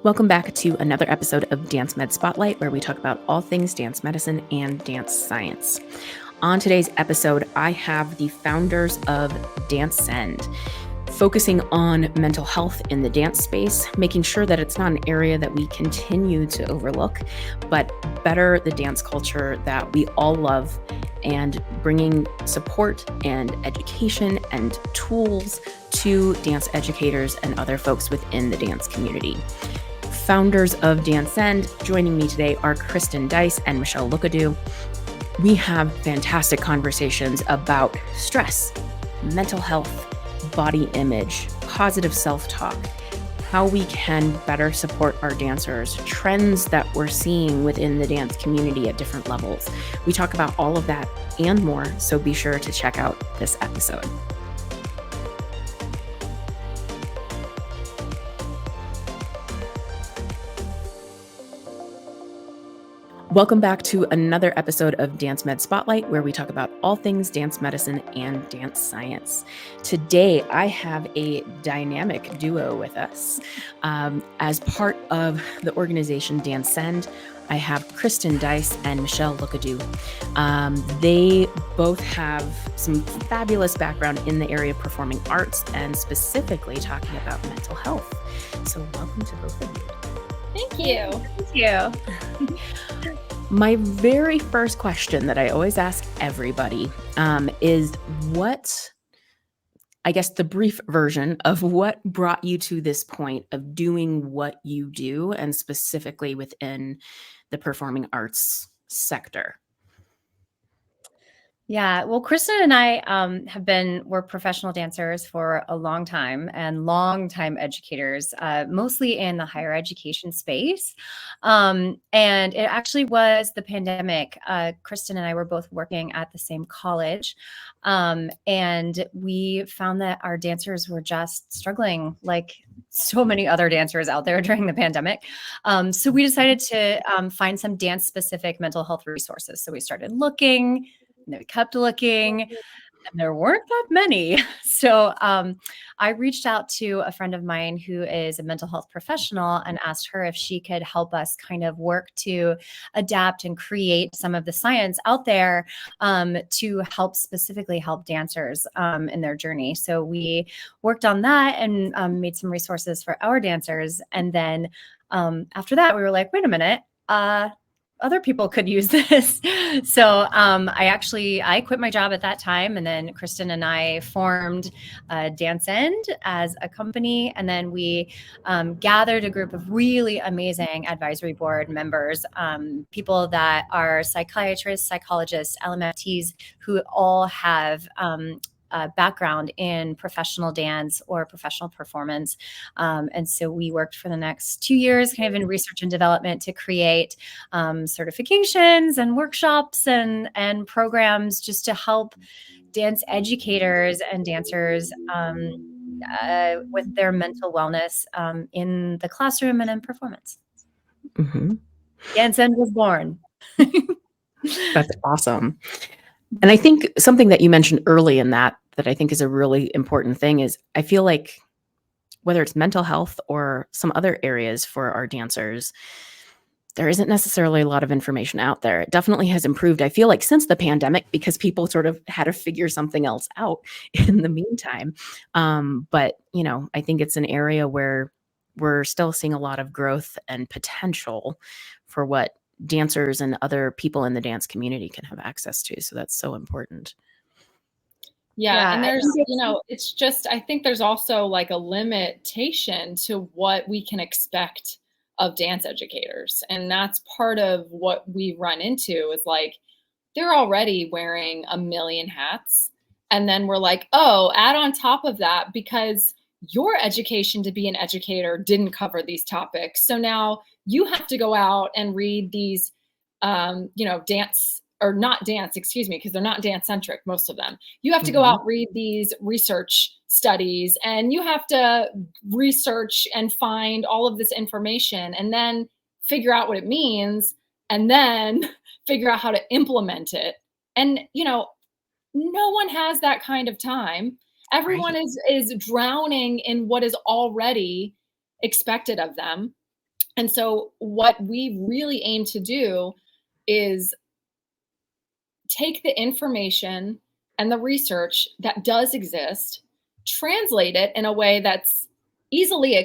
Welcome back to another episode of Dance Med Spotlight, where we talk about all things dance medicine and dance science. On today's episode, I have the founders of Dancend, focusing on mental health in the dance space, making sure that it's not an area that we continue to overlook, but better the dance culture that we all love, and bringing support and education and tools to dance educators and other folks within the dance community. Founders of Dancend, joining me today are Kristin Deiss and Michelle Loucadoux. We have fantastic conversations about stress, mental health, body image, positive self-talk, how we can better support our dancers, trends that we're seeing within the dance community at different levels. We talk about all of that and more, so be sure to check out this episode. Welcome back to another episode of Dance Med Spotlight, where we talk about all things dance medicine and dance science. Today, I have a dynamic duo with us. As part of the organization Dancend, I have Kristin Deiss and Michelle Loucadoux. They both have some fabulous background in the area of performing arts and specifically talking about mental health. So welcome to both of you. Thank you. Thank you. My very first question that I always ask everybody is the brief version of what brought you to this point of doing what you do, and specifically within the performing arts sector. Yeah, well, Kristin and I we're professional dancers for a long time and long-time educators, mostly in the higher education space. And it actually was the pandemic. Kristin and I were both working at the same college. And we found that our dancers were just struggling like so many other dancers out there during the pandemic. So we decided to find some dance-specific mental health resources. So we started looking. And we kept looking, and there weren't that many. So I reached out to a friend of mine who is a mental health professional and asked her if she could help us kind of work to adapt and create some of the science out there to specifically help dancers in their journey. So we worked on that and made some resources for our dancers. And then after that, we were like, wait a minute. Other people could use this. So I quit my job at that time. And then Kristin and I formed Dancend as a company. And then we gathered a group of really amazing advisory board members, people that are psychiatrists, psychologists, LMFTs, who all have background in professional dance or professional performance. And so we worked for the next 2 years kind of in research and development to create certifications and workshops and programs just to help dance educators and dancers with their mental wellness in the classroom and in performance. Mm-hmm. Dancend was born. That's awesome. And I think something that you mentioned early in that I think is a really important thing is I feel like whether it's mental health or some other areas for our dancers, there isn't necessarily a lot of information out there. It definitely has improved, I feel like, since the pandemic, because people sort of had to figure something else out in the meantime. But, I think it's an area where we're still seeing a lot of growth and potential for what dancers and other people in the dance community can have access to. So that's so important. Yeah. And there's, it's just, I think there's also like a limitation to what we can expect of dance educators. And that's part of what we run into is like, they're already wearing a million hats. And then we're like, oh, add on top of that because your education to be an educator didn't cover these topics. So now you have to go out and read these, dance or not dance, excuse me, because they're not dance centric, most of them. You have to go out, read these research studies, and you have to research and find all of this information and then figure out what it means and then figure out how to implement it. And, no one has that kind of time. Everyone is drowning in what is already expected of them. And so what we really aim to do is take the information and the research that does exist, translate it in a way that's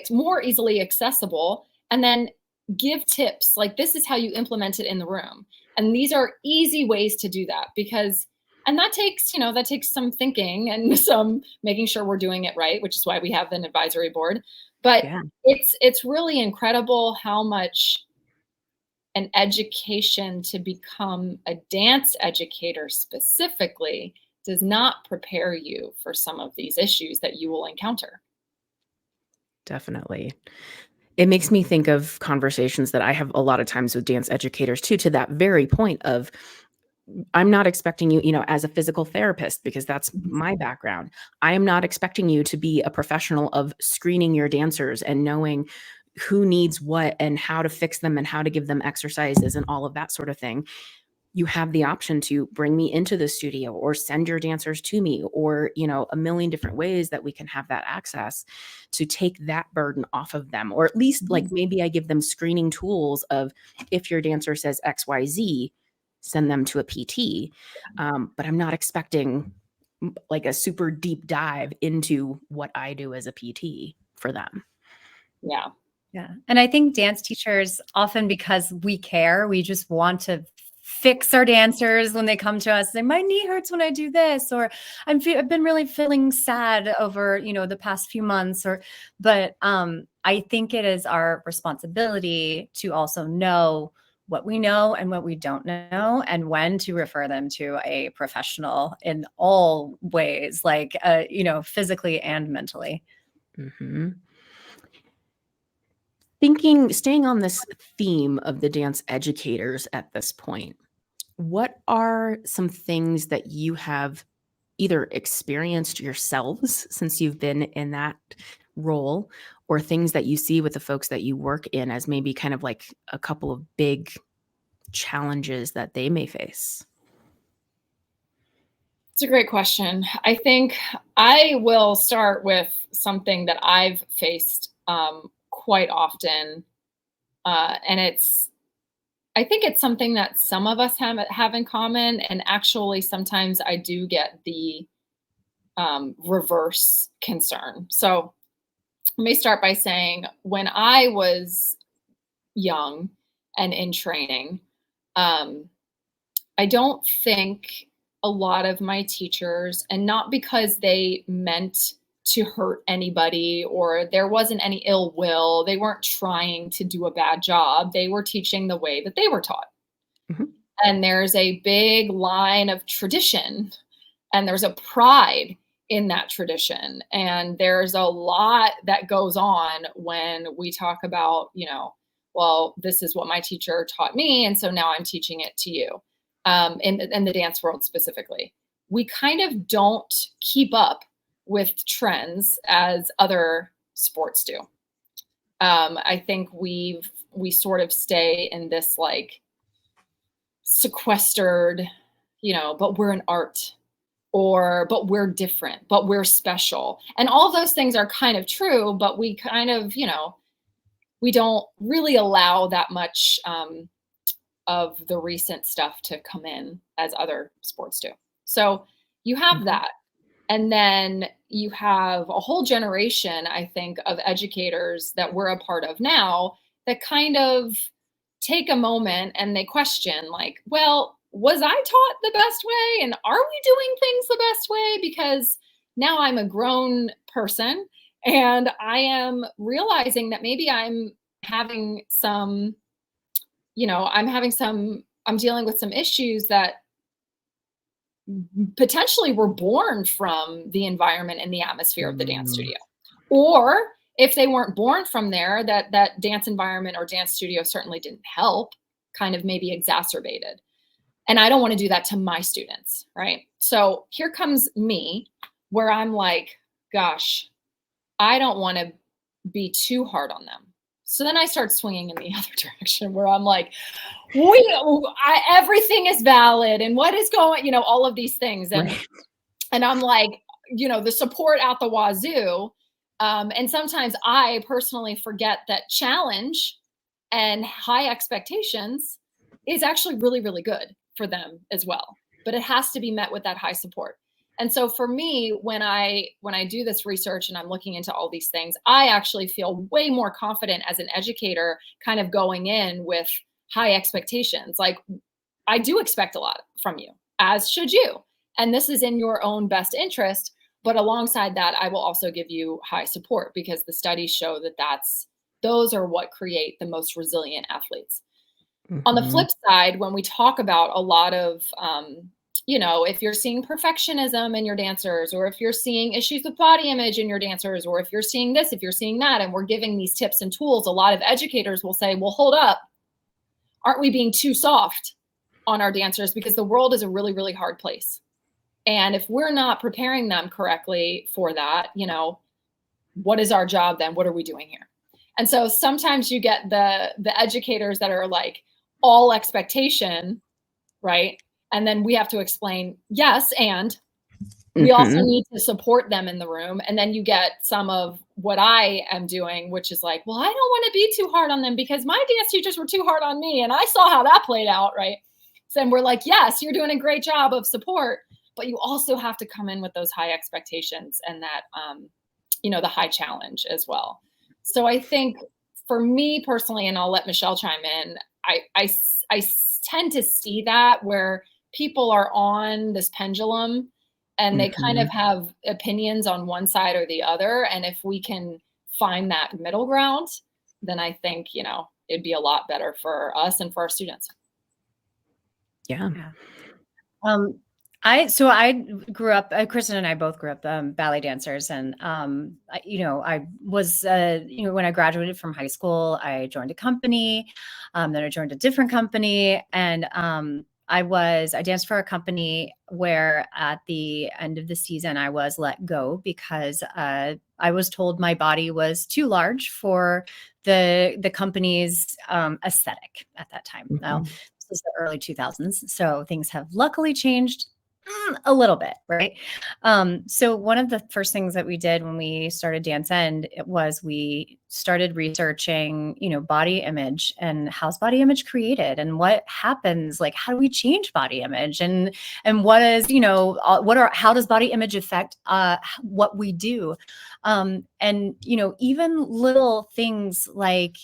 more easily accessible, and then give tips like, this is how you implement it in the room. And these are easy ways to do that, because and that takes some thinking and some making sure we're doing it right, which is why we have an advisory board. But Yeah. it's really incredible how much an education to become a dance educator specifically does not prepare you for some of these issues that you will encounter. Definitely. It makes me think of conversations that I have a lot of times with dance educators too, to that very point of, I'm not expecting you, as a physical therapist, because that's my background. I am not expecting you to be a professional of screening your dancers and knowing who needs what and how to fix them and how to give them exercises and all of that sort of thing. You have the option to bring me into the studio or send your dancers to me, or, a million different ways that we can have that access to take that burden off of them. Or at least like maybe I give them screening tools of, if your dancer says XYZ, send them to a PT. But I'm not expecting like a super deep dive into what I do as a PT for them. Yeah. Yeah. And I think dance teachers often, because we care, we just want to fix our dancers when they come to us, say, my knee hurts when I do this, or I've been really feeling sad over, the past few months, but I think it is our responsibility to also know what we know and what we don't know, and when to refer them to a professional in all ways, like, physically and mentally. Mm-hmm. Staying on this theme of the dance educators at this point, what are some things that you have either experienced yourselves since you've been in that role, or things that you see with the folks that you work in as maybe kind of like a couple of big challenges that they may face? It's a great question. I think I will start with something that I've faced quite often. And I think it's something that some of us have in common. And actually, sometimes I do get the reverse concern. So let me start by saying, when I was young and in training, I don't think a lot of my teachers, and not because they meant to hurt anybody or there wasn't any ill will, they weren't trying to do a bad job. They were teaching the way that they were taught. Mm-hmm. And there's a big line of tradition, and there's a pride in that tradition. And there's a lot that goes on when we talk about, well, this is what my teacher taught me, and so now I'm teaching it to you. In the dance world specifically, we kind of don't keep up with trends as other sports do. I think we sort of stay in this like sequestered, but we're an art, or but we're different, but we're special. And all those things are kind of true, but we kind of, we don't really allow that much of the recent stuff to come in as other sports do. So you have that. And then you have a whole generation, I think, of educators that we're a part of now that kind of take a moment and they question, like, well, was I taught the best way? And are we doing things the best way? Because now I'm a grown person and I am realizing that maybe I'm having some, I'm dealing with some issues that potentially were born from the environment and the atmosphere of the dance studio. Or if they weren't born from there, that dance environment or dance studio certainly didn't help, kind of maybe exacerbated. And I don't want to do that to my students, right? So here comes me, where I'm like, gosh, I don't want to be too hard on them. So then I start swinging in the other direction, where I'm like, everything is valid, and what is going, all of these things. And, Right. and I'm like, the support out the wazoo. And sometimes I personally forget that challenge And high expectations is actually really, really good for them as well. But it has to be met with that high support. And so for me, when I do this research and I'm looking into all these things, I actually feel way more confident as an educator kind of going in with high expectations. Like, I do expect a lot from you, as should you. And this is in your own best interest. But alongside that, I will also give you high support, because the studies show that those are what create the most resilient athletes. Mm-hmm. On the flip side, when we talk about a lot of, if you're seeing perfectionism in your dancers, or if you're seeing issues with body image in your dancers, or if you're seeing this, if you're seeing that, and we're giving these tips and tools, a lot of educators will say, well, hold up. Aren't we being too soft on our dancers? Because the world is a really, really hard place. And if we're not preparing them correctly for that, what is our job then? What are we doing here? And so sometimes you get the educators that are like all expectation, right? And then we have to explain, yes, and we also need to support them in the room. And then you get some of what I am doing, which is like, well, I don't want to be too hard on them because my dance teachers were too hard on me. And I saw how that played out, right? So then we're like, yes, you're doing a great job of support, but you also have to come in with those high expectations and that, the high challenge as well. So I think for me personally, and I'll let Michelle chime in, I tend to see that where people are on this pendulum and they kind of have opinions on one side or the other. And if we can find that middle ground, then I think, it'd be a lot better for us and for our students. Yeah. I grew up, Kristin and I both grew up ballet dancers. And, I was, when I graduated from high school, I joined a company, then I joined a different company. And I danced for a company where at the end of the season, I was let go because I was told my body was too large for the company's aesthetic at that time. Now, this is the early 2000s, so things have luckily changed a little bit, right? So one of the first things that we did when we started Dancend was we started researching, body image and how's body image created and what happens, like how do we change body image and what is, how does body image affect what we do? And, even little things like,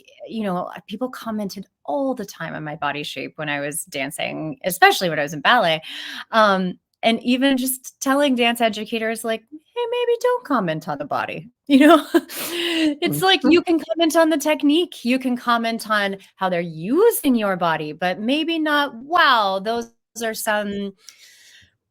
people commented all the time on my body shape when I was dancing, especially when I was in ballet. And even just telling dance educators like, hey, maybe don't comment on the body. It's like you can comment on the technique. You can comment on how they're using your body, but maybe not, wow, those are some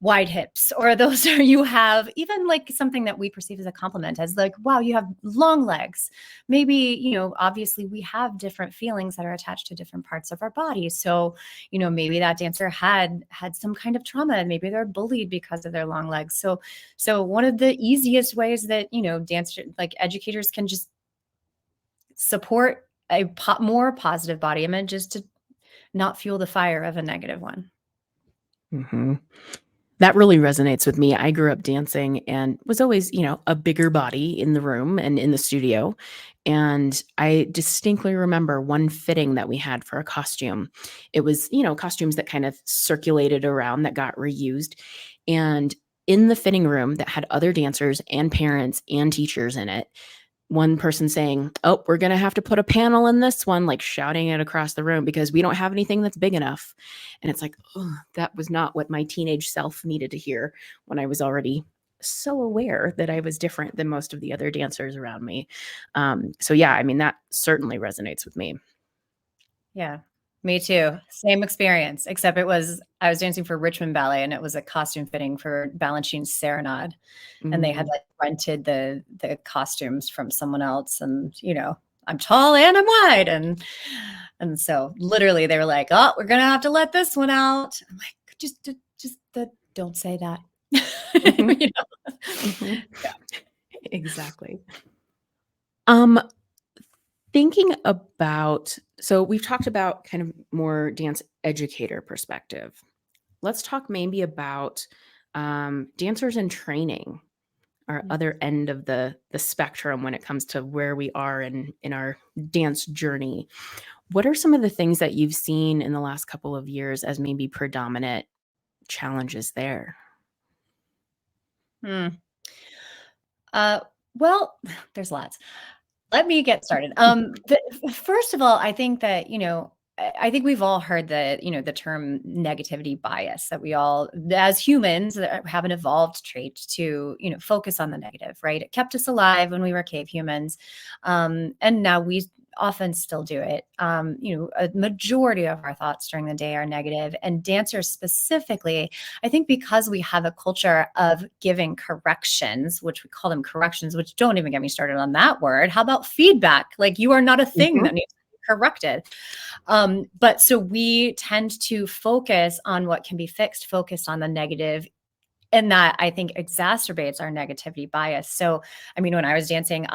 wide hips, or those are, you have even like something that we perceive as a compliment as like, wow, you have long legs. Maybe, obviously we have different feelings that are attached to different parts of our body. So, maybe that dancer had some kind of trauma and maybe they're bullied because of their long legs. So one of the easiest ways that, dance, like educators can just support a more positive body image is to not fuel the fire of a negative one. Mm-hmm. That really resonates with me. I grew up dancing and was always, a bigger body in the room and in the studio. And I distinctly remember one fitting that we had for a costume. It was, costumes that kind of circulated around that got reused. And in the fitting room that had other dancers and parents and teachers in it, one person saying, oh, we're going to have to put a panel in this one, like shouting it across the room because we don't have anything that's big enough. And it's like, oh, that was not what my teenage self needed to hear when I was already so aware that I was different than most of the other dancers around me. So yeah, that certainly resonates with me. Yeah, me too. Same experience, except I was dancing for Richmond Ballet and it was a costume fitting for Balanchine's Serenade. And they had like rented the costumes from someone else. And, I'm tall and I'm wide. And so literally they were like, oh, we're going to have to let this one out. I'm like, just don't say that. Yeah. Exactly. Thinking about, so we've talked about kind of more dance educator perspective. Let's talk maybe about dancers in training, our other end of the spectrum when it comes to where we are in our dance journey. What are some of the things that you've seen in the last couple of years as maybe predominant challenges there? Well, there's lots. Let me get started. First of all, I think that, I think we've all heard the term negativity bias, that we all, as humans, have an evolved trait to, focus on the negative, right? It kept us alive when we were cave humans. And now we often still do it. A majority of our thoughts during the day are negative, and dancers specifically, I think because we have a culture of giving corrections, which we call them corrections, which don't even get me started on that word. How about feedback? Like, you are not a thing that needs to be corrected. But so we tend to focus on what can be fixed, focus on the negative. And that, I think, exacerbates our negativity bias. So, I mean, when I was dancing,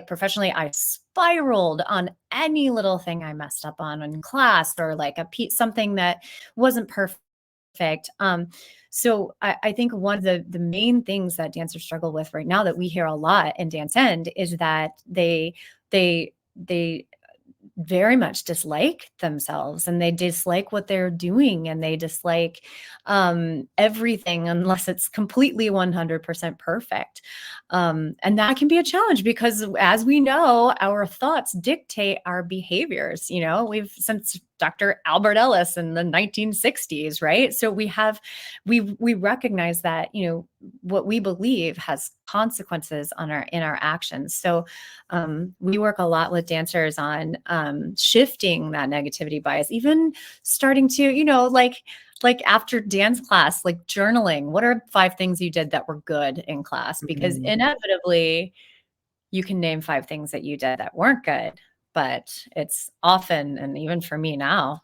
professionally, I spiraled on any little thing I messed up on in class, or like something that wasn't perfect. So I think one of the main things that dancers struggle with right now, that we hear a lot in Dancend, is that they very much dislike themselves, and they dislike what they're doing, and they dislike everything unless it's completely 100% perfect. And that can be a challenge because, as we know, our thoughts dictate our behaviors. We've, since Dr. Albert Ellis in the 1960s, right? So we recognize that, what we believe has consequences in our actions. So we work a lot with dancers on shifting that negativity bias, even starting to, like after dance class, like journaling. What are 5 things you did that were good in class? Because inevitably you can name 5 things that you did that weren't good. But it's often, and even for me now,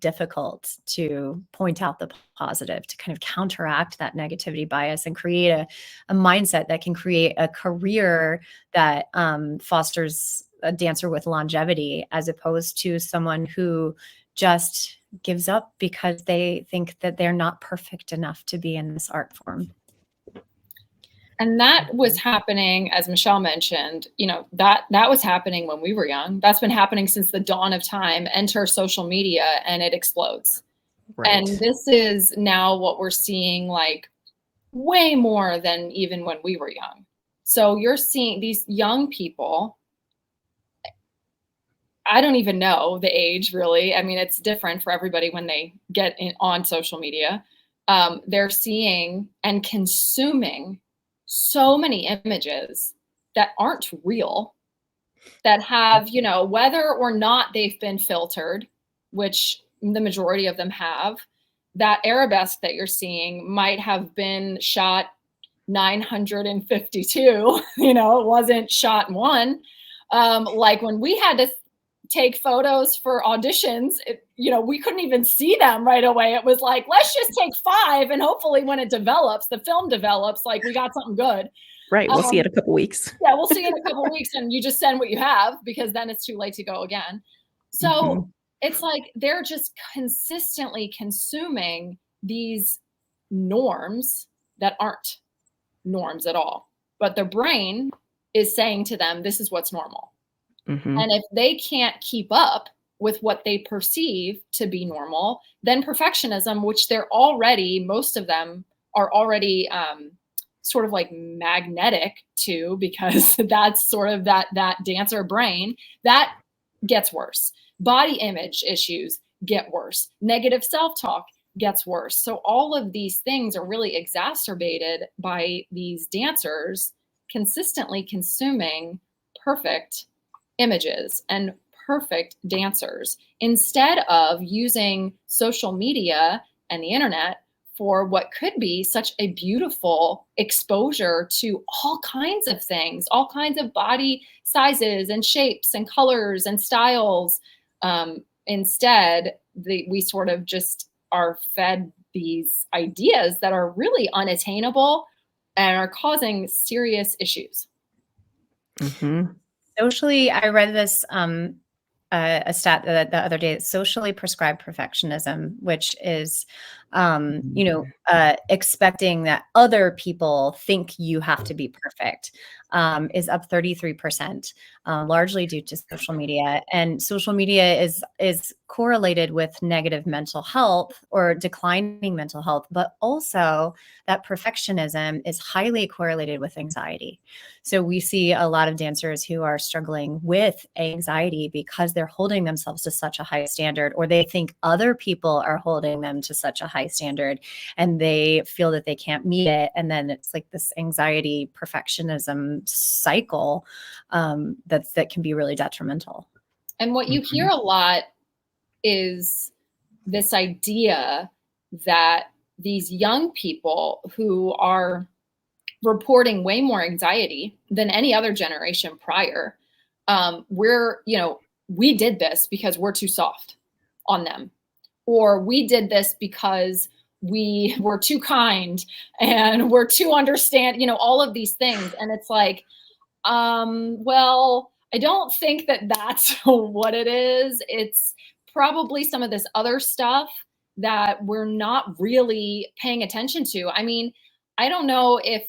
difficult to point out the positive, to kind of counteract that negativity bias and create a mindset that can create a career that fosters a dancer with longevity, as opposed to someone who just gives up because they think that they're not perfect enough to be in this art form. And that was happening, as Michelle mentioned, that was happening when we were young. That's been happening since the dawn of time. Enter social media and it explodes. Right. And this is now what we're seeing, like, way more than even when we were young. So you're seeing these young people, I don't even know the age, really. I mean, it's different for everybody when they get on social media. They're seeing and consuming so many images that aren't real, that have, whether or not they've been filtered, which the majority of them have. That arabesque that you're seeing might have been shot 952, it wasn't shot in one. Like when we had to take photos for auditions, we couldn't even see them right away. It was like, let's just take 5, and hopefully when it develops, the film develops, like we got something good. Right. We'll see it in a couple weeks. Yeah, we'll see it in a couple weeks, and you just send what you have, because then it's too late to go again. So it's like they're just consistently consuming these norms that aren't norms at all. But their brain is saying to them, this is what's normal. And if they can't keep up with what they perceive to be normal, then perfectionism, which most of them are already sort of like magnetic to, because that's sort of that dancer brain, that gets worse. Body image issues get worse. Negative self-talk gets worse. So all of these things are really exacerbated by these dancers consistently consuming perfect images and perfect dancers, instead of using social media and the internet for what could be such a beautiful exposure to all kinds of things, all kinds of body sizes and shapes and colors and styles. Instead, we sort of just are fed these ideas that are really unattainable and are causing serious issues. Socially, I read this a stat the other day, socially prescribed perfectionism, which is expecting that other people think you have to be perfect is up 33%, largely due to social media. And social media is correlated with negative mental health or declining mental health, but also that perfectionism is highly correlated with anxiety. So we see a lot of dancers who are struggling with anxiety because they're holding themselves to such a high standard, or they think other people are holding them to such a high standard and they feel that they can't meet it. And then it's like this anxiety perfectionism cycle that can be really detrimental. And what you hear a lot is this idea that these young people who are reporting way more anxiety than any other generation prior, we did this because we're too soft on them, or we did this because we were too kind and we're too understand, all of these things. And it's like, well, I don't think that that's what it is. It's probably some of this other stuff that we're not really paying attention to. I mean, I don't know if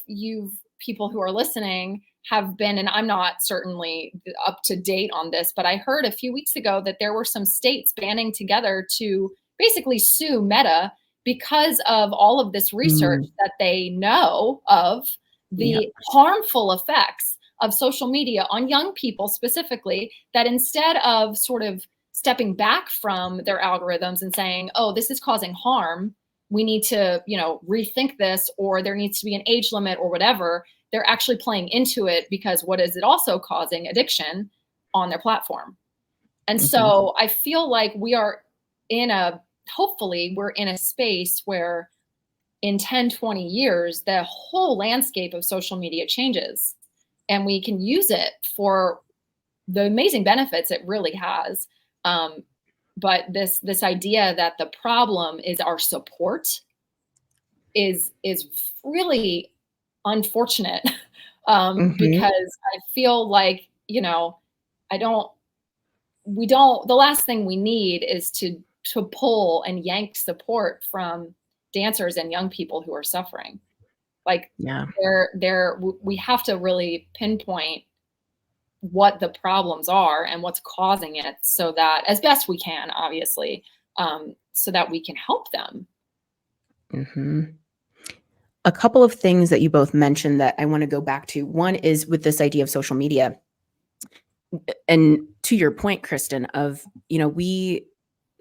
people who are listening have been, and I'm not certainly up to date on this, but I heard a few weeks ago that there were some states banding together to basically sue Meta because of all of this research that they know of the harmful effects of social media on young people specifically, that instead of sort of stepping back from their algorithms and saying, oh, this is causing harm, we need to, rethink this, or there needs to be an age limit or whatever, they're actually playing into it because what is it also causing? Addiction on their platform. And so I feel like hopefully we're in a space where in 10, 20 years, the whole landscape of social media changes and we can use it for the amazing benefits it really has. But this idea that the problem is our support is really unfortunate, because I feel like, the last thing we need is to pull and yank support from dancers and young people who are suffering. Like, we have to really pinpoint what the problems are and what's causing it, so that, as best we can, obviously, so that we can help them. A couple of things that you both mentioned that I want to go back to. One is with this idea of social media. And to your point, Kristin, of,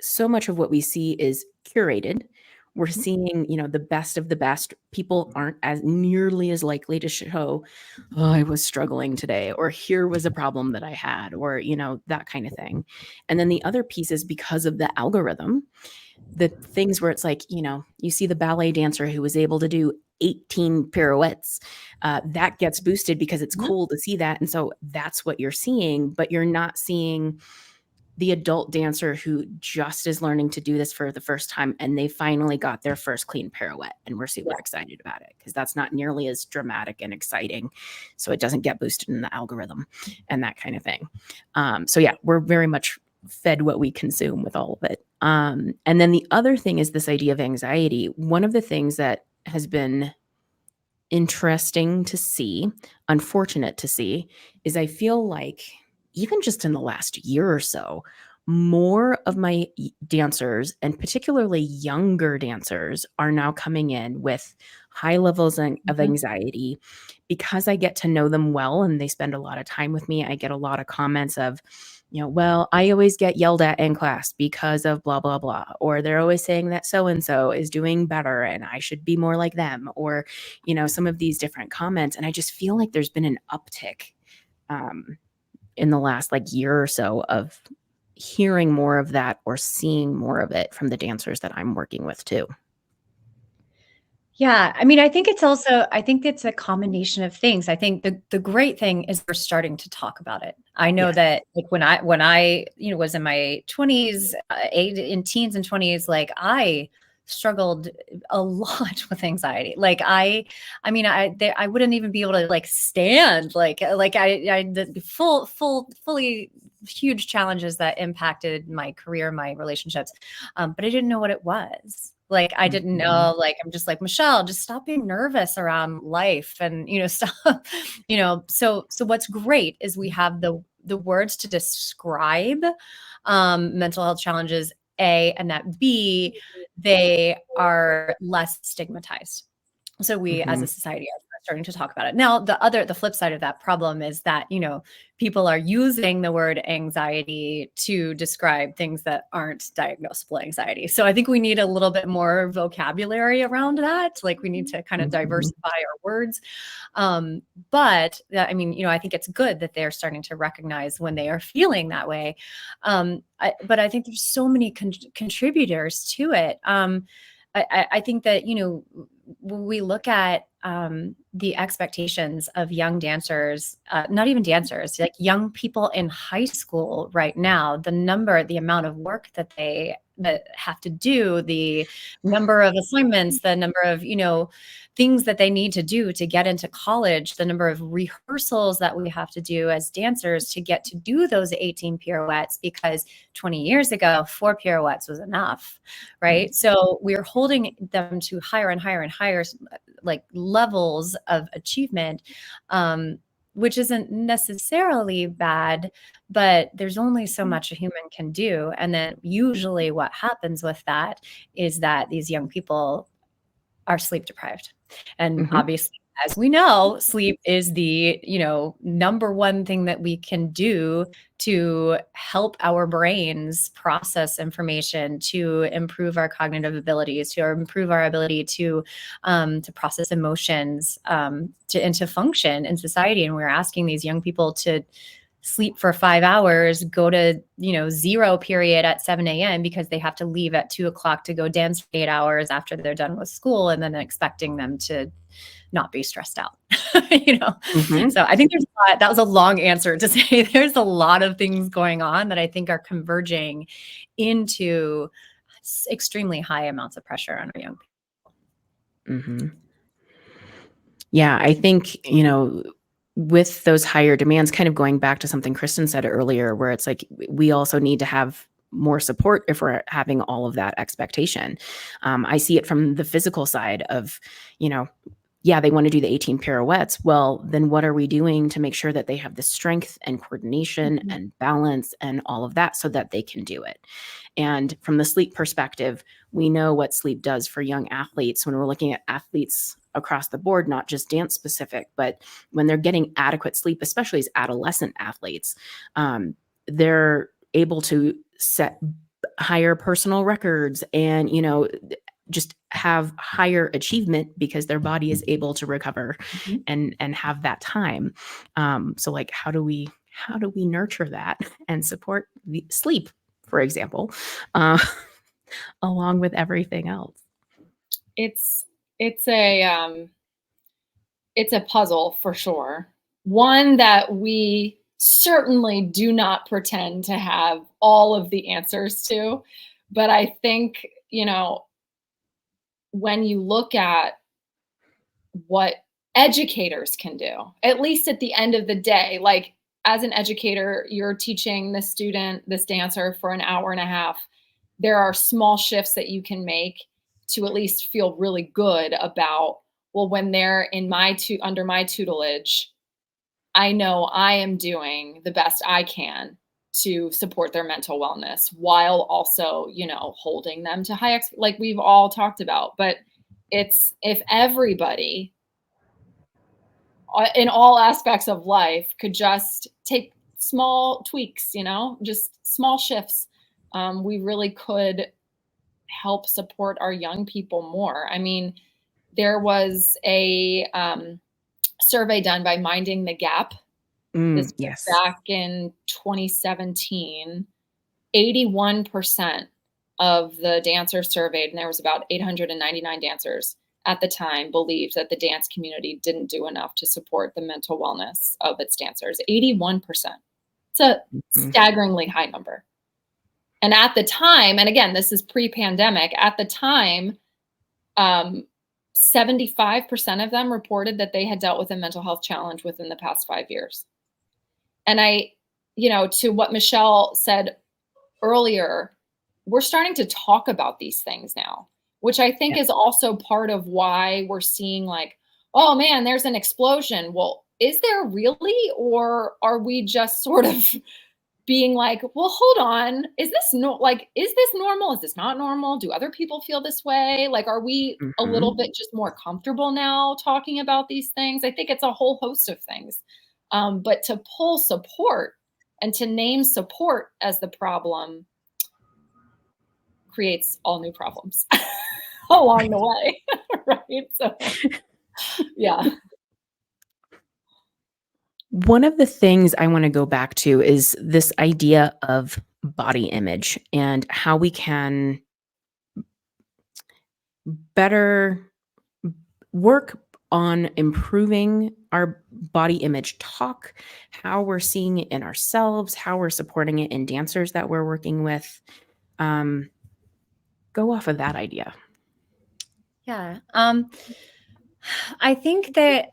so much of what we see is curated. We're seeing, the best of the best. People aren't as nearly as likely to show, oh, I was struggling today, or here was a problem that I had, or, that kind of thing. And then the other piece is because of the algorithm, the things where it's like, you see the ballet dancer who was able to do 18 pirouettes, that gets boosted because it's cool to see that. And so that's what you're seeing, but you're not seeing the adult dancer who just is learning to do this for the first time and they finally got their first clean pirouette, and we're super excited about it because that's not nearly as dramatic and exciting, so it doesn't get boosted in the algorithm and that kind of thing. So yeah, we're very much fed what we consume with all of it. And then the other thing is this idea of anxiety. One of the things that has been interesting to see, unfortunate to see, is I feel like even just in the last year or so, more of my dancers, and particularly younger dancers, are now coming in with high levels of anxiety because I get to know them well and they spend a lot of time with me. I get a lot of comments of, well, I always get yelled at in class because of blah, blah, blah. Or they're always saying that so-and-so is doing better and I should be more like them. Or, some of these different comments. And I just feel like there's been an uptick in the last year or so of hearing more of that or seeing more of it from the dancers that I'm working with too. Yeah. I mean, I think it's a combination of things. I think the great thing is we're starting to talk about it. I know that when I was in my 20s, in teens and 20s, I struggled a lot with anxiety. I wouldn't even be able to stand, the fully huge challenges that impacted my career, my relationships. But I didn't know what it was. Like, I didn't know, like, I'm just like, Michelle, just stop being nervous around life and, stop, so what's great is we have the words to describe mental health challenges, A, and that B, they are less stigmatized. So we as a society are starting to talk about it. Now, the flip side of that problem is that, people are using the word anxiety to describe things that aren't diagnosable anxiety. So I think we need a little bit more vocabulary around that. Like, we need to kind of diversify our words. But I mean, I think it's good that they're starting to recognize when they are feeling that way. But I think there's so many contributors to it. I think that, when we look at the expectations of young dancers, not even dancers, like young people in high school right now, the amount of work that they have to do, the number of assignments, the number of, things that they need to do to get into college, the number of rehearsals that we have to do as dancers to get to do those 18 pirouettes, because 20 years ago, 4 pirouettes was enough, right? So we're holding them to higher and higher and higher, like, levels of achievement, which isn't necessarily bad, but there's only so much a human can do. And then usually what happens with that is that these young people are sleep deprived. And obviously, as we know, sleep is the, number one thing that we can do to help our brains process information, to improve our cognitive abilities, to improve our ability to process emotions, and to function in society. And we're asking these young people to sleep for 5 hours, go to, 0 period at 7 a.m. because they have to leave at 2 o'clock to go dance for 8 hours after they're done with school, and then expecting them to not be stressed out, So I think that was a long answer to say there's a lot of things going on that I think are converging into extremely high amounts of pressure on our young people. Yeah, I think, with those higher demands, kind of going back to something Kristin said earlier, where it's like, we also need to have more support if we're having all of that expectation. I see it from the physical side of, yeah, they want to do the 18 pirouettes. Well, then what are we doing to make sure that they have the strength and coordination and balance and all of that so that they can do it? And from the sleep perspective, we know what sleep does for young athletes when we're looking at athletes across the board, not just dance specific, but when they're getting adequate sleep, especially as adolescent athletes, they're able to set higher personal records and, just have higher achievement because their body is able to recover and have that time. So, like, how do we nurture that and support the sleep, for example, along with everything else? It's a puzzle for sure. One that we certainly do not pretend to have all of the answers to, but I think, when you look at what educators can do, at least at the end of the day, like, as an educator, you're teaching this student, this dancer, for an hour and a half. There are small shifts that you can make to at least feel really good about, well, when they're under my tutelage, I know I am doing the best I can to support their mental wellness while also, holding them to high like we've all talked about. But it's, if everybody in all aspects of life could just take small tweaks, just small shifts, we really could help support our young people more. I mean, there was a survey done by Minding the Gap. This was back in 2017. 81% of the dancers surveyed, and there was about 899 dancers at the time, believed that the dance community didn't do enough to support the mental wellness of its dancers. 81%. It's a staggeringly high number. And at the time, and again, this is pre-pandemic, at the time, 75% of them reported that they had dealt with a mental health challenge within the past 5 years. And to what Michelle said earlier, we're starting to talk about these things now. which I think is also part of why we're seeing like, oh man, there's an explosion. Well, is there really? Or are we just sort of being like, well, hold on, is this normal? Is this not normal? Do other people feel this way? Like, are we a little bit just more comfortable now talking about these things? I think it's a whole host of things. But to pull support and to name support as the problem creates all new problems along the way, right? So, yeah. One of the things I want to go back to is this idea of body image and how we can better work on improving our body image talk, how we're seeing it in ourselves, how we're supporting it in dancers that we're working with. Go off of that idea. Yeah. I think that,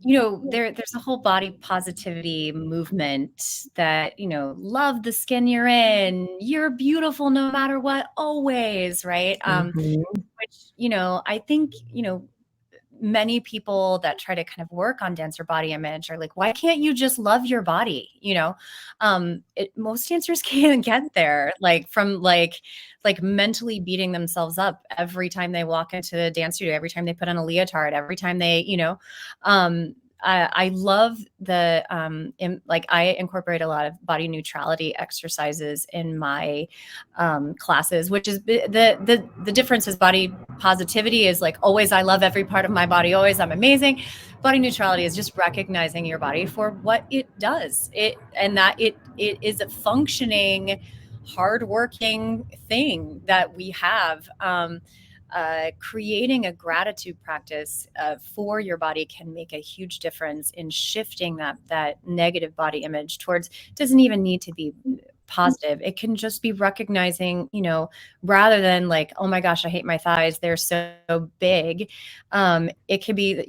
there's a whole body positivity movement that, love the skin you're in, you're beautiful no matter what, always, right? Which, I think, many people that try to kind of work on dancer body image are like, why can't you just love your body? Most dancers can't get there, like from like mentally beating themselves up every time they walk into the dance studio, every time they put on a leotard, every time they, I love the I incorporate a lot of body neutrality exercises in my classes, which is the difference is body positivity is like always I love every part of my body, always I'm amazing. Body neutrality is just recognizing your body for what it does. It is a functioning, hardworking thing that we have. Creating a gratitude practice for your body can make a huge difference in shifting that negative body image towards, doesn't even need to be positive. It can just be recognizing, rather than like, oh my gosh, I hate my thighs, they're so big. It could be,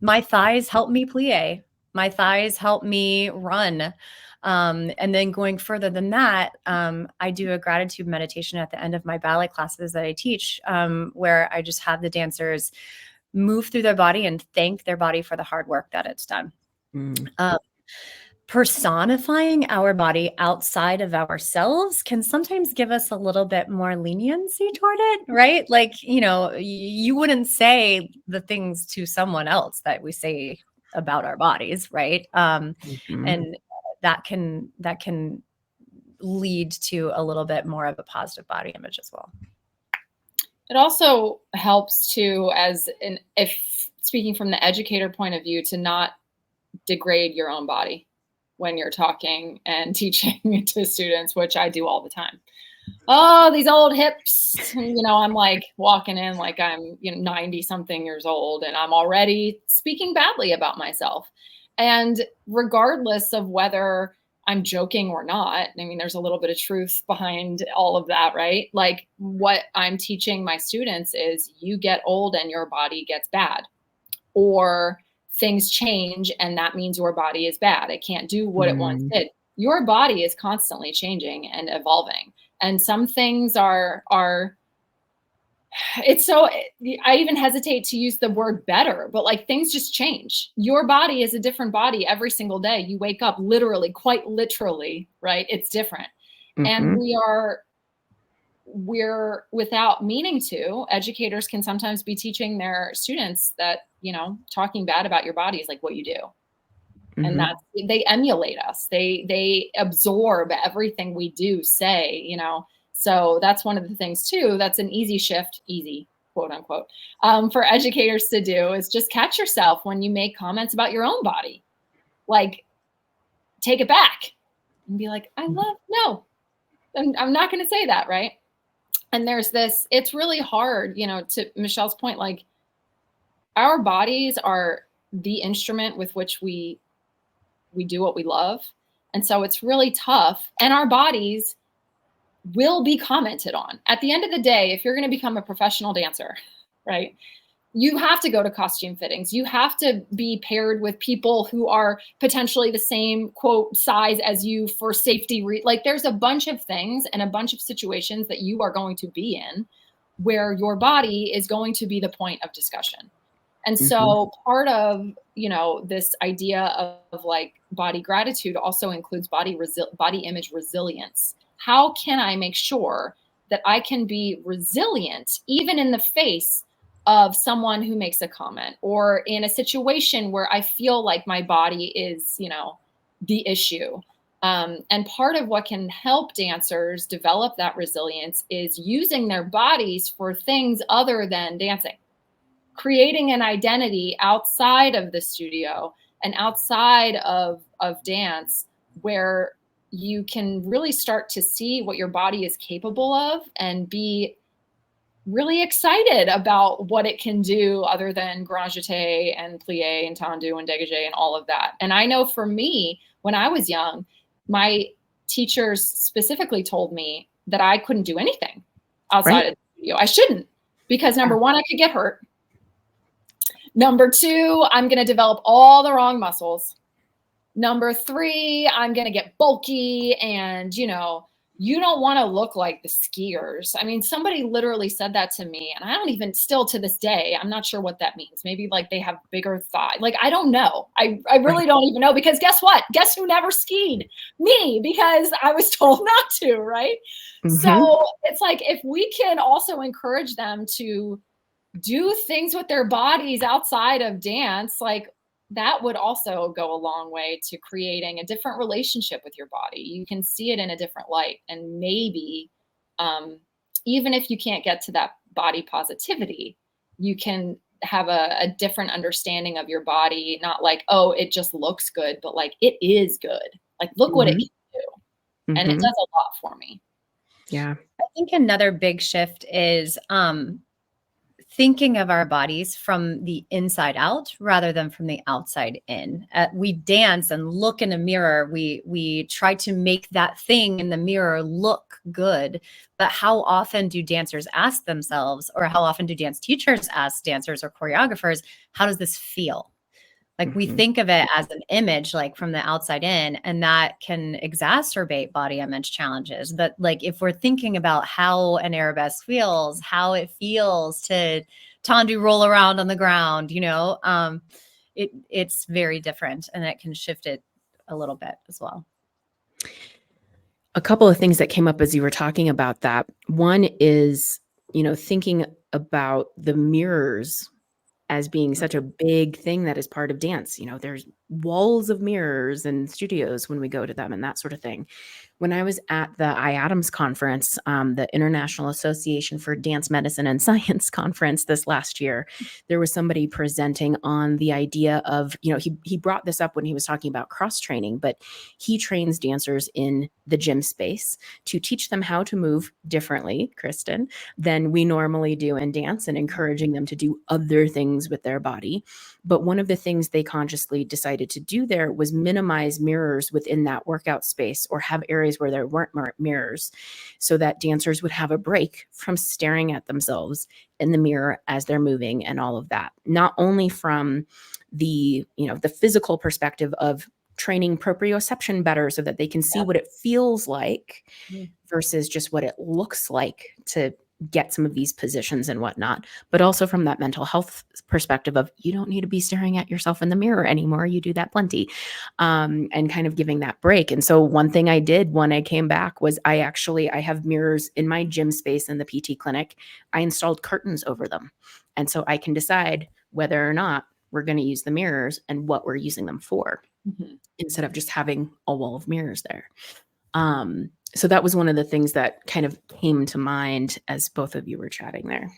my thighs help me plie. My thighs help me run. And then going further than that, I do a gratitude meditation at the end of my ballet classes that I teach, where I just have the dancers move through their body and thank their body for the hard work that it's done. Personifying our body outside of ourselves can sometimes give us a little bit more leniency toward it, right? Like, you wouldn't say the things to someone else that we say about our bodies, right? And that can lead to a little bit more of a positive body image as well. It also helps to, if speaking from the educator point of view, to not degrade your own body when you're talking and teaching to students, which I do all the time. Oh, these old hips, I'm like walking in like I'm 90 something years old and I'm already speaking badly about myself. And regardless of whether I'm joking or not, I mean, there's a little bit of truth behind all of that, right? Like what I'm teaching my students is you get old and your body gets bad, or things change and that means your body is bad. It can't do what it once did. Your body is constantly changing and evolving. And some things are it's so, I even hesitate to use the word better, but like things just change. Your body is a different body every single day. You wake up literally, quite literally, right? It's different. And we're without meaning to, educators can sometimes be teaching their students that, talking bad about your body is like what you do. And that's, they emulate us. They absorb everything we do, say, So that's one of the things too, that's an easy shift, easy, quote unquote, for educators to do, is just catch yourself when you make comments about your own body. Like, take it back and be like, no, I'm not going to say that, right? And there's this, it's really hard, to Michelle's point, like our bodies are the instrument with which we do what we love. And so it's really tough. And our bodies will be commented on. At the end of the day, if you're going to become a professional dancer, right, you have to go to costume fittings. You have to be paired with people who are potentially the same, quote, size as you for safety. Like there's a bunch of things and a bunch of situations that you are going to be in where your body is going to be the point of discussion. And so part of, you know, this idea of like body gratitude also includes body image resilience. How can I make sure that I can be resilient even in the face of someone who makes a comment, or in a situation where I feel like my body is, you know, the issue? And part of what can help dancers develop that resilience is using their bodies for things other than dancing, creating an identity outside of the studio and outside of dance, where you can really start to see what your body is capable of and be really excited about what it can do other than grand jeté and plie and tendu and dégagé and all of that. And I know for me, when I was young, my teachers specifically told me that I couldn't do anything outside of the studio. I shouldn't, because number one, I could get hurt. Number two, I'm going to develop all the wrong muscles. Number three, I'm going to get bulky, and, you know, you don't want to look like the skiers. I mean, somebody literally said that to me, and I don't even, still to this day, I'm not sure what that means. Maybe like they have bigger thigh. Like, I don't know. I really don't even know, because guess what? Guess who never skied? Me, because I was told not to, right? So it's like, if we can also encourage them to do things with their bodies outside of dance, like, that would also go a long way to creating a different relationship with your body. You can see it in a different light. And maybe even if you can't get to that body positivity, you can have a different understanding of your body. Not like, oh, it just looks good, but like, it is good. Like, look what it can do. And it does a lot for me. Yeah. I think another big shift is thinking of our bodies from the inside out rather than from the outside in. We dance and look in a mirror. We try to make that thing in the mirror look good. But how often do dancers ask themselves, or how often do dance teachers ask dancers or choreographers, how does this feel? Like, we think of it as an image, like from the outside in, and that can exacerbate body image challenges. But like, if we're thinking about how an arabesque feels, how it feels to tendu roll around on the ground, you know, it's very different, and it can shift it a little bit as well. A couple of things that came up as you were talking about that. One is, you know, thinking about the mirrors as being such a big thing that is part of dance. You know, there's walls of mirrors in studios when we go to them and that sort of thing. When I was at the IADAMS conference, the International Association for Dance Medicine and Science conference this last year, there was somebody presenting on the idea of, you know, he brought this up when he was talking about cross training, but he trains dancers in the gym space to teach them how to move differently, Kristin, than we normally do in dance, and encouraging them to do other things with their body. But one of the things they consciously decided to do there was minimize mirrors within that workout space, or have areas where there weren't mirrors, so that dancers would have a break from staring at themselves in the mirror as they're moving and all of that. Not only from the, you know, the physical perspective of training proprioception better so that they can see what it feels like versus just what it looks like to get some of these positions and whatnot, but also from that mental health perspective of, you don't need to be staring at yourself in the mirror anymore. You do that plenty, and kind of giving that break. And so one thing I did when I came back was I have mirrors in my gym space in the PT clinic. I installed curtains over them. And so I can decide whether or not we're going to use the mirrors and what we're using them for, instead of just having a wall of mirrors there. So that was one of the things that kind of came to mind as both of you were chatting there.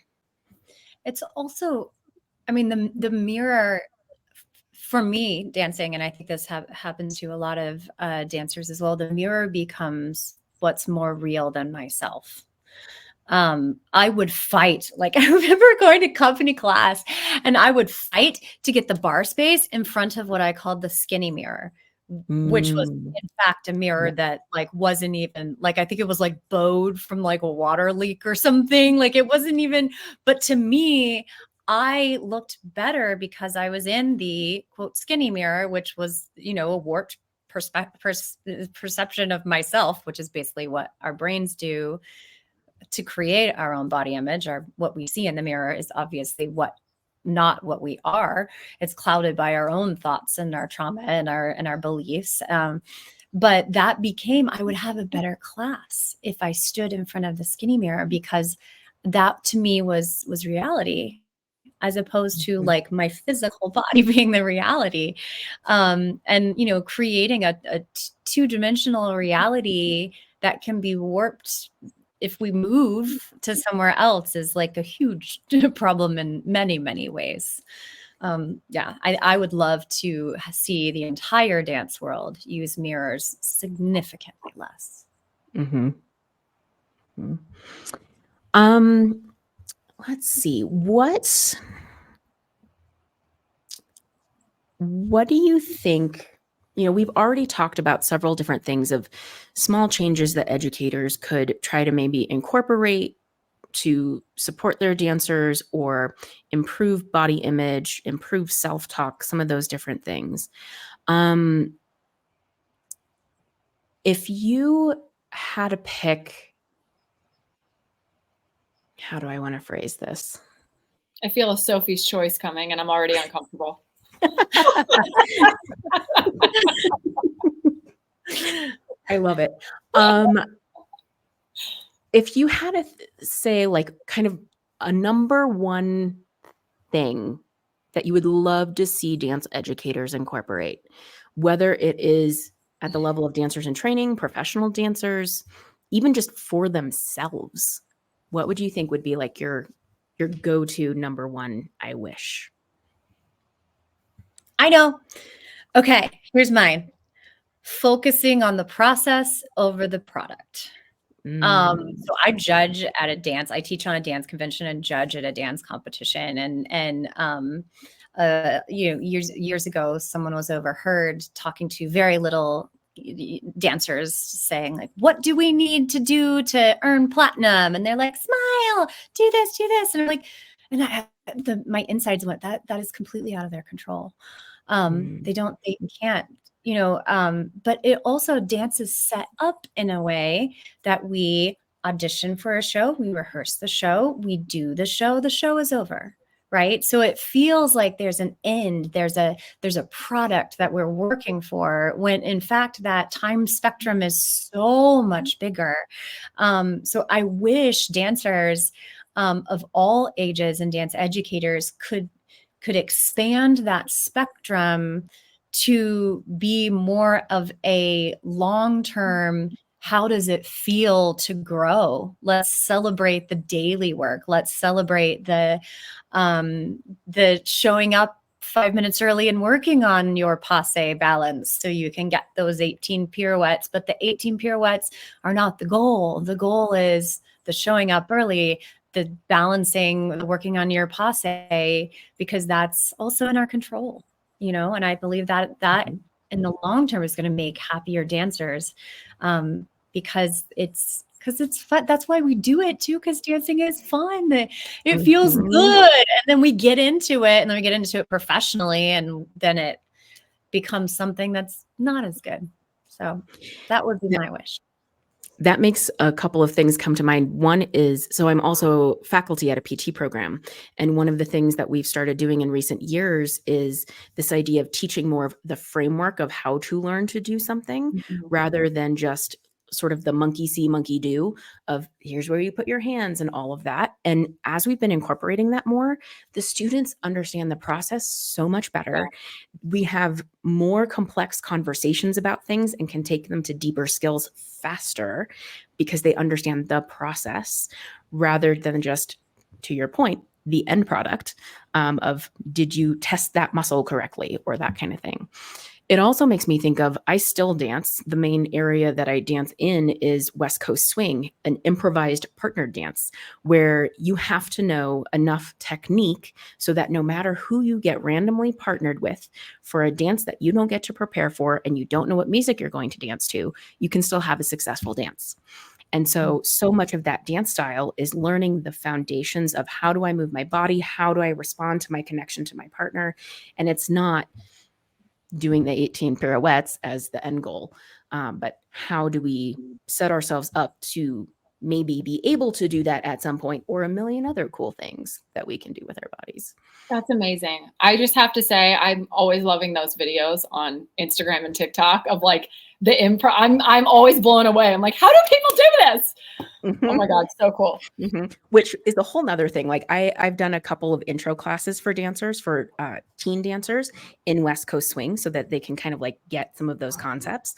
It's also, I mean, the mirror for me dancing, and I think this happens to a lot of dancers as well, the mirror becomes what's more real than myself. I would fight. Like, I remember going to company class and I would fight to get the bar space in front of what I called the skinny mirror, which was in fact a mirror that like wasn't even like, I think it was like bowed from like a water leak or something. Like, it wasn't even, but to me, I looked better because I was in the quote skinny mirror, which was, you know, a warped perception of myself, which is basically what our brains do to create our own body image, or what we see in the mirror is obviously not what we are. It's clouded by our own thoughts and our trauma and our beliefs. But that became, I would have a better class if I stood in front of the skinny mirror, because that to me was reality, as opposed to like my physical body being the reality. And, creating a two-dimensional reality that can be warped if we move to somewhere else is like a huge problem in many, many ways. I would love to see the entire dance world use mirrors significantly less. Mm-hmm. Let's see. What do you think? We've already talked about several different things of small changes that educators could try to maybe incorporate to support their dancers or improve body image, improve self-talk, some of those different things. If you had to pick, how do I want to phrase this? I feel a Sophie's choice coming and I'm already uncomfortable. I love it. If you had to say like kind of a number one thing that you would love to see dance educators incorporate, whether it is at the level of dancers in training, professional dancers, even just for themselves, what would you think would be like your go-to number one, I wish? I know. Okay, here's mine. Focusing on the process over the product. So I judge at a dance. I teach on a dance convention and judge at a dance competition. And years ago, someone was overheard talking to very little dancers saying like, what do we need to do to earn platinum? And they're like, smile, do this. And I'm like, and my insides went, that is completely out of their control. They can't, but it also, dance is set up in a way that we audition for a show, we rehearse the show, we do the show is over. Right. So it feels like there's an end, there's a product that we're working for, when in fact that time spectrum is so much bigger. So I wish dancers of all ages and dance educators could expand that spectrum to be more of a long-term, how does it feel to grow? Let's celebrate the daily work. Let's celebrate the showing up 5 minutes early and working on your passe balance so you can get those 18 pirouettes. But the 18 pirouettes are not the goal. The goal is the showing up early, the balancing, the working on your passe, because that's also in our control, and I believe that in the long term is going to make happier dancers, because it's fun. That's why we do it too, because dancing is fun. It feels good. And then we get into it, professionally, and then it becomes something that's not as good. So that would be my wish. That makes a couple of things come to mind. One is, so I'm also faculty at a PT program. And one of the things that we've started doing in recent years is this idea of teaching more of the framework of how to learn to do something, rather than just sort of the monkey see, monkey do of here's where you put your hands and all of that. And as we've been incorporating that more, the students understand the process so much better. We have more complex conversations about things and can take them to deeper skills faster because they understand the process, rather than just, to your point, the end product of did you test that muscle correctly or that kind of thing. It also makes me think of, I still dance. The main area that I dance in is West Coast Swing, an improvised partner dance, where you have to know enough technique so that no matter who you get randomly partnered with for a dance that you don't get to prepare for and you don't know what music you're going to dance to, you can still have a successful dance. And so much of that dance style is learning the foundations of how do I move my body? How do I respond to my connection to my partner? And it's not doing the 18 pirouettes as the end goal. But how do we set ourselves up to maybe be able to do that at some point, or a million other cool things that we can do with our bodies. That's amazing. I just have to say, I'm always loving those videos on Instagram and TikTok of like the improv. I'm always blown away. I'm like, how do people do this? Mm-hmm. Oh my God, so cool. Mm-hmm. Which is a whole nother thing. Like I've done a couple of intro classes for dancers, for teen dancers in West Coast swing, so that they can kind of like get some of those concepts.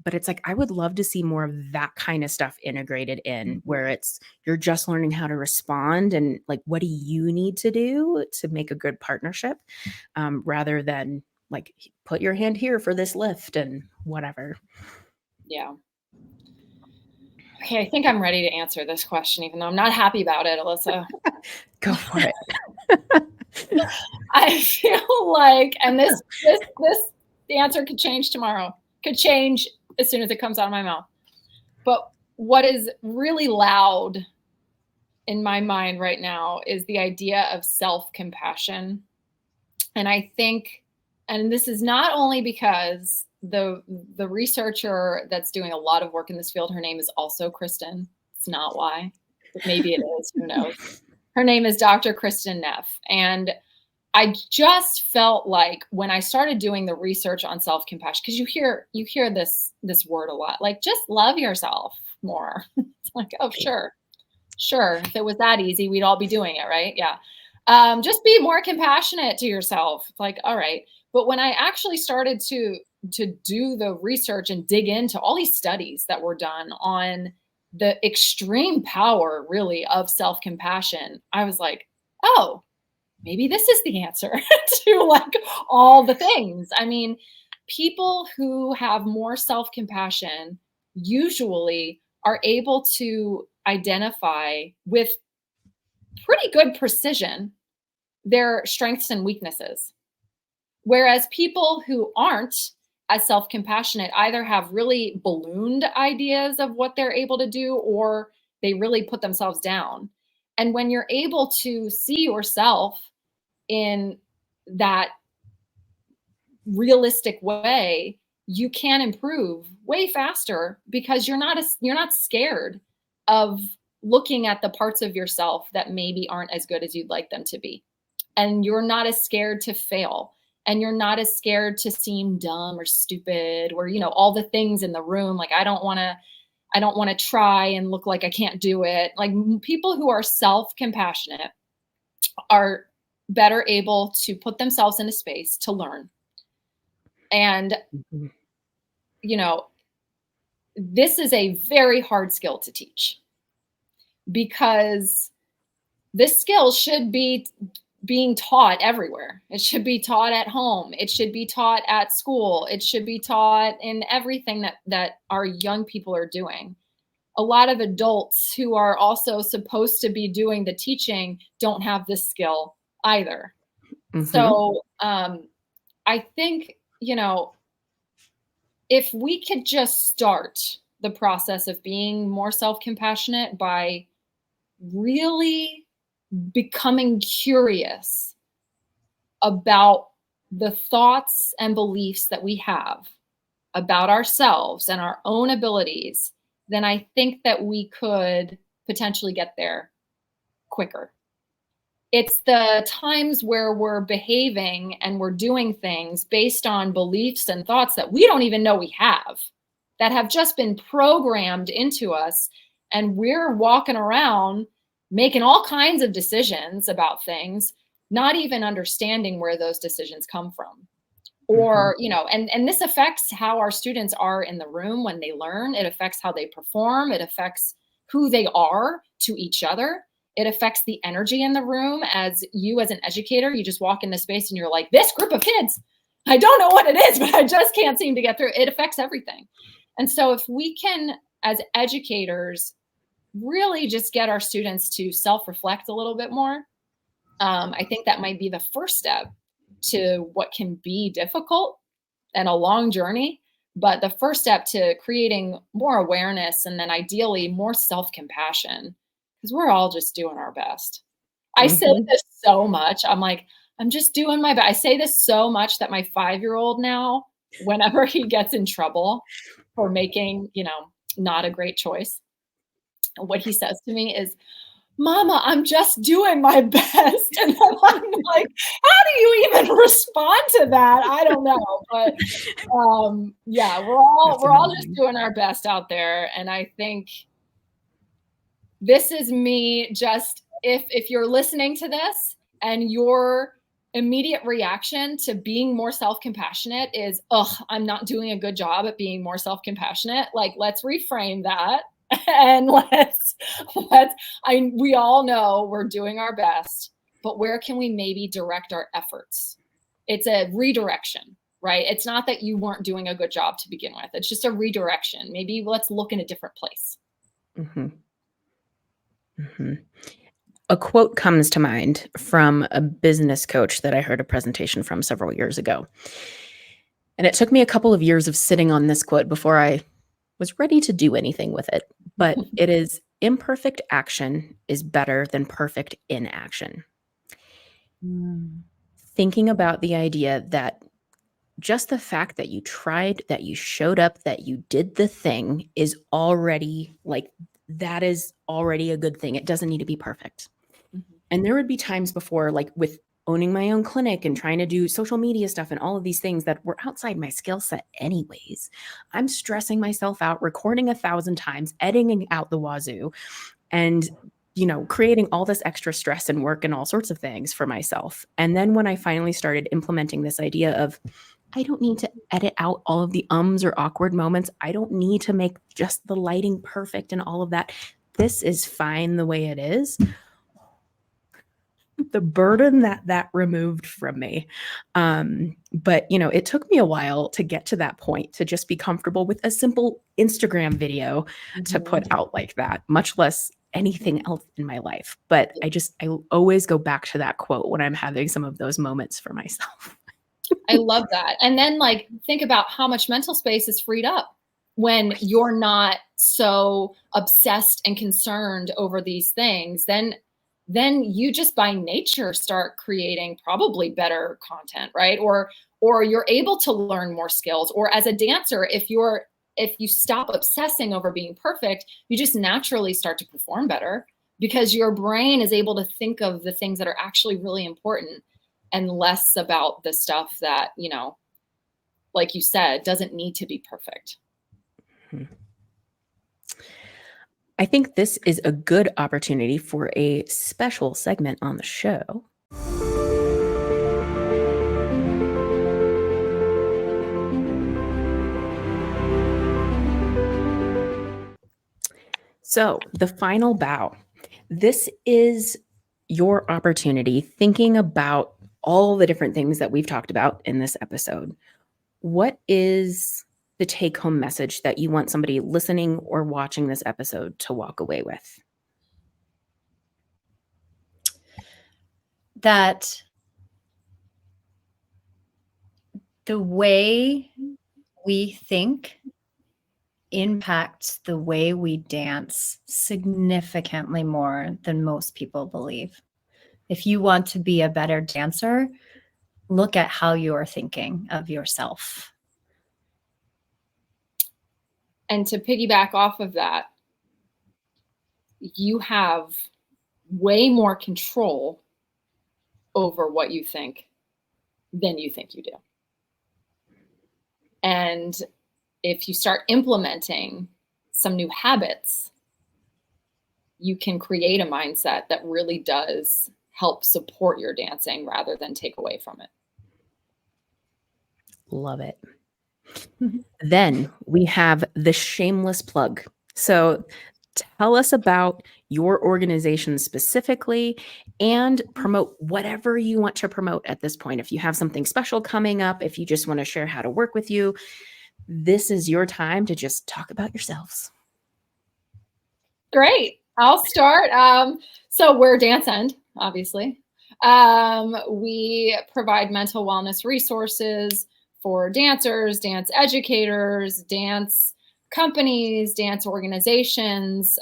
But it's like, I would love to see more of that kind of stuff integrated in, where it's, you're just learning how to respond and like, what do you need to do to make a good partnership, rather than like, put your hand here for this lift and whatever. Yeah. Okay, I think I'm ready to answer this question, even though I'm not happy about it, Alyssa. Go for it. I feel like, and this the answer could change tomorrow, could change as soon as it comes out of my mouth. But what is really loud in my mind right now is the idea of self-compassion. And I think, and this is not only because the researcher that's doing a lot of work in this field, her name is also Kristin. It's not why, but maybe it is, who knows. Her name is Dr. Kristin Neff. And I just felt like when I started doing the research on self-compassion, because you hear this word a lot, like, just love yourself more. It's like, oh, sure. If it was that easy, we'd all be doing it, right? Yeah. Just be more compassionate to yourself. It's like, all right. But when I actually started to do the research and dig into all these studies that were done on the extreme power, really, of self-compassion, I was like, oh, maybe this is the answer to like all the things. I mean, people who have more self-compassion usually are able to identify with pretty good precision their strengths and weaknesses. Whereas people who aren't as self-compassionate either have really ballooned ideas of what they're able to do, or they really put themselves down. And when you're able to see yourself in that realistic way, you can improve way faster, because you're not scared of looking at the parts of yourself that maybe aren't as good as you'd like them to be. And you're not as scared to fail. And you're not as scared to seem dumb or stupid, or, you know, all the things in the room. Like, I don't want to try and look like I can't do it. Like, people who are self-compassionate are better able to put themselves in a space to learn. And, you know, this is a very hard skill to teach, because this skill should be being taught everywhere. It should be taught at home. It should be taught at school. It should be taught in everything that our young people are doing. A lot of adults who are also supposed to be doing the teaching don't have this skill either. Mm-hmm. So I think, you know, if we could just start the process of being more self-compassionate by really becoming curious about the thoughts and beliefs that we have about ourselves and our own abilities, then I think that we could potentially get there quicker. It's the times where we're behaving and we're doing things based on beliefs and thoughts that we don't even know we have, that have just been programmed into us, and we're walking around making all kinds of decisions about things, not even understanding where those decisions come from. Or, you know, and this affects how our students are in the room when they learn. It affects how they perform. It affects who they are to each other. It affects the energy in the room. As an educator, you just walk into space and you're like, this group of kids, I don't know what it is, but I just can't seem to get through. It affects everything. And so if we can, as educators, really just get our students to self-reflect a little bit more, I think that might be the first step to what can be difficult and a long journey, but the first step to creating more awareness, and then ideally more self-compassion, because we're all just doing our best. I say this so much. I'm like, I'm just doing my best. I say this so much that my 5-year-old now, whenever he gets in trouble for making, you know, not a great choice, And what he says to me is, Mama, I'm just doing my best. And then I'm like, how do you even respond to that? I don't know. But yeah, we're all just doing our best out there. And I think this is me just, if you're listening to this and your immediate reaction to being more self-compassionate is, I'm not doing a good job at being more self-compassionate, like, let's reframe that. And we all know we're doing our best, but where can we maybe direct our efforts? It's a redirection, right? It's not that you weren't doing a good job to begin with. It's just a redirection. Maybe let's look in a different place. Mm-hmm. Mm-hmm. A quote comes to mind from a business coach that I heard a presentation from several years ago. And it took me a couple of years of sitting on this quote before I was ready to do anything with it. But it is, imperfect action is better than perfect inaction. Thinking about the idea that just the fact that you tried, that you showed up, that you did the thing is already like, that is already a good thing. It doesn't need to be perfect. Mm-hmm. And there would be times before, like with owning my own clinic and trying to do social media stuff and all of these things that were outside my skill set anyways. I'm stressing myself out, recording 1,000 times, editing out the wazoo, and creating all this extra stress and work and all sorts of things for myself. And then when I finally started implementing this idea of, I don't need to edit out all of the ums or awkward moments. I don't need to make just the lighting perfect and all of that. This is fine the way it is. The burden that removed from me. But it took me a while to get to that point, to just be comfortable with a simple Instagram video to put out like that, much less anything else in my life. But I always go back to that quote when I'm having some of those moments for myself. I love that. And then think about how much mental space is freed up when you're not so obsessed and concerned over these things. Then you just by nature start creating probably better content, right? Or you're able to learn more skills. Or as a dancer, if you stop obsessing over being perfect, you just naturally start to perform better because your brain is able to think of the things that are actually really important and less about the stuff that, like you said, doesn't need to be perfect. I think this is a good opportunity for a special segment on the show. So, the final bow. This is your opportunity, thinking about all the different things that we've talked about in this episode. What is the take-home message that you want somebody listening or watching this episode to walk away with? That the way we think impacts the way we dance significantly more than most people believe. If you want to be a better dancer, look at how you're thinking of yourself. And to piggyback off of that, you have way more control over what you think than you think you do. And if you start implementing some new habits, you can create a mindset that really does help support your dancing rather than take away from it. Love it. Then we have the shameless plug. So tell us about your organization specifically and promote whatever you want to promote at this point. If you have something special coming up, if you just want to share how to work with you, this is your time to just talk about yourselves. Great. I'll start. So we're Dancend, obviously. We provide mental wellness resources for dancers, dance educators, dance companies, dance organizations.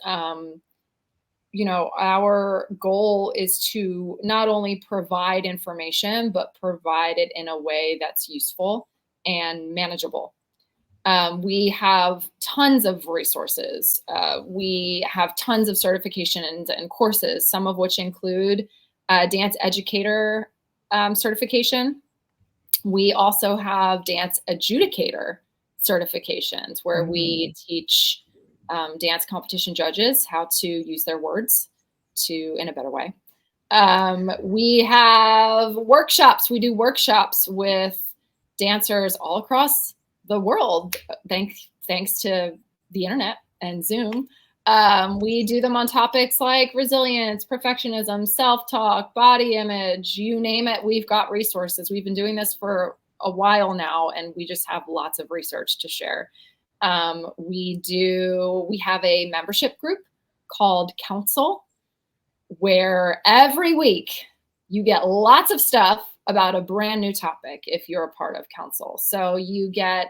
Our goal is to not only provide information, but provide it in a way that's useful and manageable. We have tons of resources. We have tons of certifications and courses, some of which include dance educator certification. We also have dance adjudicator certifications where we teach dance competition judges how to use their words in a better way. We have workshops. We do workshops with dancers all across the world, thanks to the internet and Zoom. We do them on topics like resilience, perfectionism, self-talk, body image, you name it, we've got resources. We've been doing this for a while now, and we just have lots of research to share. We have a membership group called Council, where every week you get lots of stuff about a brand new topic if you're a part of Council. So you get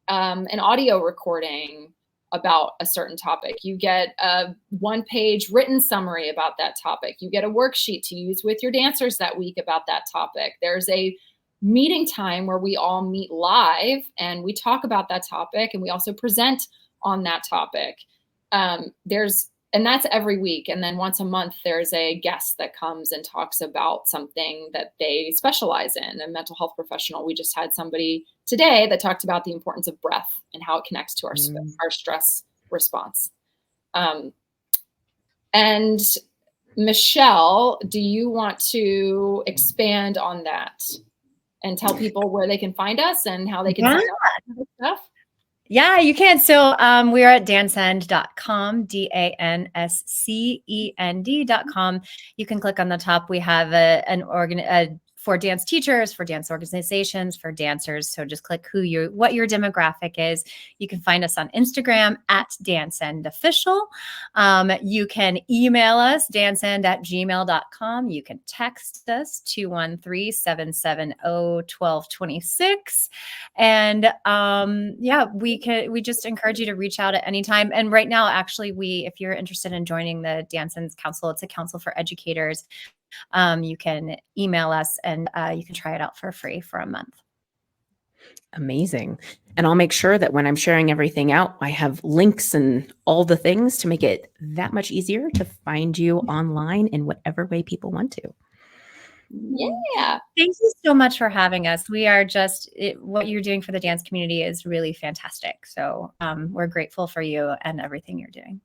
an audio recording about a certain topic. You get a one-page written summary about that topic. You get a worksheet to use with your dancers that week about that topic. There's a meeting time where we all meet live and we talk about that topic, and we also present on that topic. And that's every week. And then once a month, there's a guest that comes and talks about something that they specialize in, a mental health professional. We just had somebody today that talked about the importance of breath and how it connects to our stress response. And Michelle, do you want to expand on that and tell people where they can find us and how they can sign up for stuff? Yeah, you can. So we are at dancend.com, danscend.com. You can click on the top. We have for dance teachers, for dance organizations, for dancers. So just click what your demographic is. You can find us on Instagram at dancendofficial. You can email us, dancend@gmail.com. You can text us 213-770-1226. And we just encourage you to reach out at any time. And right now, actually, if you're interested in joining the Dancend's Council, it's a council for educators. You can email us and you can try it out for free for a month. Amazing. And I'll make sure that when I'm sharing everything out, I have links and all the things to make it that much easier to find you online in whatever way people want to. Yeah. Thank you so much for having us. We are what you're doing for the dance community is really fantastic. So we're grateful for you and everything you're doing.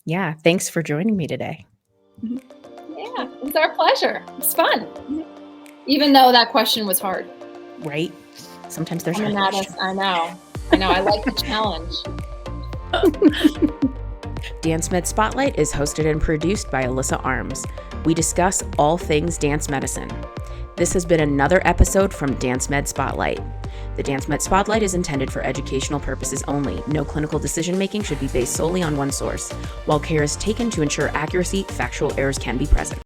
Yeah. Thanks for joining me today. Yeah, it was our pleasure. It was fun. Even though that question was hard. Right? Sometimes there's I know. I like the challenge. DanceMed Spotlight is hosted and produced by Alyssa Arms. We discuss all things dance medicine. This has been another episode from DanceMed Spotlight. The DanceMed Spotlight is intended for educational purposes only. No clinical decision-making should be based solely on one source. While care is taken to ensure accuracy, factual errors can be present.